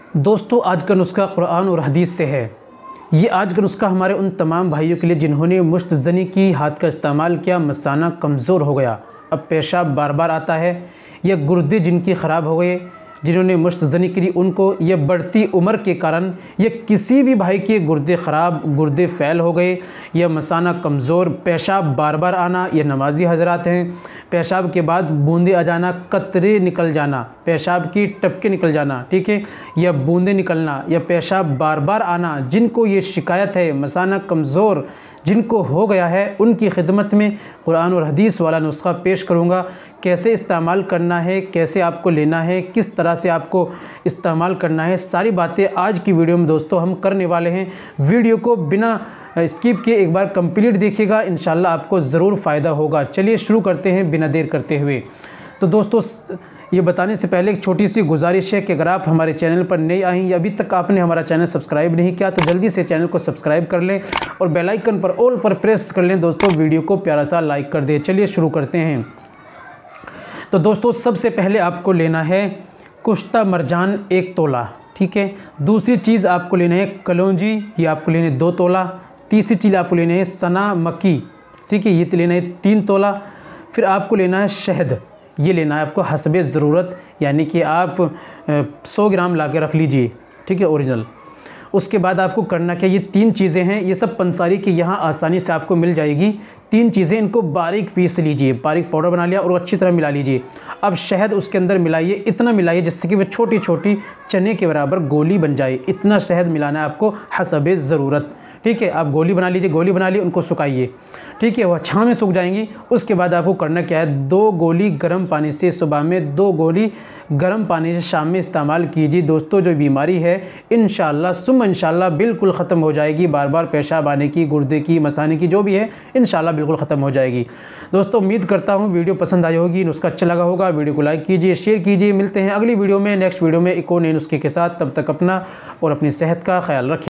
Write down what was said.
दोस्तों, आज का नुस्खा कुरान और हदीस से है। ये आज का नुस्खा हमारे उन तमाम भाइयों के लिए जिन्होंने मुश्तज़नी की हाथ का इस्तेमाल किया, मसाना कमज़ोर हो गया, अब पेशाब बार बार आता है, या गुर्दे जिनकी ख़राब हो गए, जिन्होंने मुश्तज़नी करी उनको, ये बढ़ती उम्र के कारण, या किसी भी भाई के गुर्दे ख़राब, गुर्दे फ़ैल हो गए, या मसाना कमज़ोर, पेशाब बार बार आना, ये नमाजी हज़रात हैं, पेशाब के बाद बूंदे आ जाना, कतरे निकल जाना, पेशाब की टपके निकल जाना, ठीक है, या बूंदे निकलना, या पेशाब बार बार आना, जिनको ये शिकायत है, मसाना कमज़ोर जिनको हो गया है, उनकी खिदमत में कुरान और हदीस वाला नुस्खा पेश करूँगा। कैसे इस्तेमाल करना है, कैसे आपको लेना है, किस तरह से आपको इस्तेमाल करना है, सारी बातें आज की वीडियो में दोस्तों हम करने वाले हैं। वीडियो को बिना स्किप किए एक बार कंप्लीट देखिएगा, इंशाल्लाह आपको ज़रूर फ़ायदा होगा। चलिए शुरू करते हैं बिना देर करते हुए। तो दोस्तों, ये बताने से पहले एक छोटी सी गुजारिश है कि अगर आप हमारे चैनल पर नए आए या अभी तक आपने हमारा चैनल सब्सक्राइब नहीं किया तो जल्दी से चैनल को सब्सक्राइब कर लें और बेल आइकन पर ऑल पर प्रेस कर लें। दोस्तों, वीडियो को प्यारा सा लाइक कर दें। चलिए शुरू करते हैं। तो दोस्तों, सबसे पहले आपको लेना है कुश्ता मरजान 1 तोला, ठीक है। दूसरी चीज़ आपको लेना है कलौंजी, ये आपको लेने 2 तोला। तीसरी चीज़ आपको लेना है सना मक्की, ठीक है, ये लेना है 3 तोला। फिर आपको लेना है शहद, ये लेना है आपको हस्बे ज़रूरत, यानी कि आप 100 ग्राम ला के रख लीजिए, ठीक है, ओरिजिनल। उसके बाद आपको करना क्या, ये 3 चीज़ें हैं, ये सब पंसारी के यहाँ आसानी से आपको मिल जाएगी। 3 चीज़ें, इनको बारीक पीस लीजिए, बारीक पाउडर बना लिया और अच्छी तरह मिला लीजिए। अब शहद उसके अंदर मिलाइए, इतना मिलाइए जिससे कि वह छोटी छोटी चने के बराबर गोली बन जाए। इतना शहद मिलाना है आपको हस्बे ज़रूरत, ठीक है। आप गोली बना लीजिए, गोली बना ली, उनको सुखाइए, ठीक है, वह छाँव में सूख जाएंगी। उसके बाद आपको करना क्या है, 2 गोली गर्म पानी से सुबह में, 2 गोली गर्म पानी से शाम में इस्तेमाल कीजिए। दोस्तों, जो बीमारी है इंशाअल्लाह सुम इंशाअल्लाह बिल्कुल ख़त्म हो जाएगी। बार बार पेशाब आने की, गुर्दे की, मसाने की, जो भी है इंशाअल्लाह बिल्कुल ख़त्म हो जाएगी। दोस्तों, उम्मीद करता हूँ वीडियो पसंद आई होगी, नुस्खा अच्छा लगा होगा। वीडियो को लाइक कीजिए, शेयर कीजिए। मिलते हैं अगली वीडियो में, नेक्स्ट वीडियो में एक और नए नुस्खे के साथ। तब तक अपना और अपनी सेहत का ख्याल रखिए।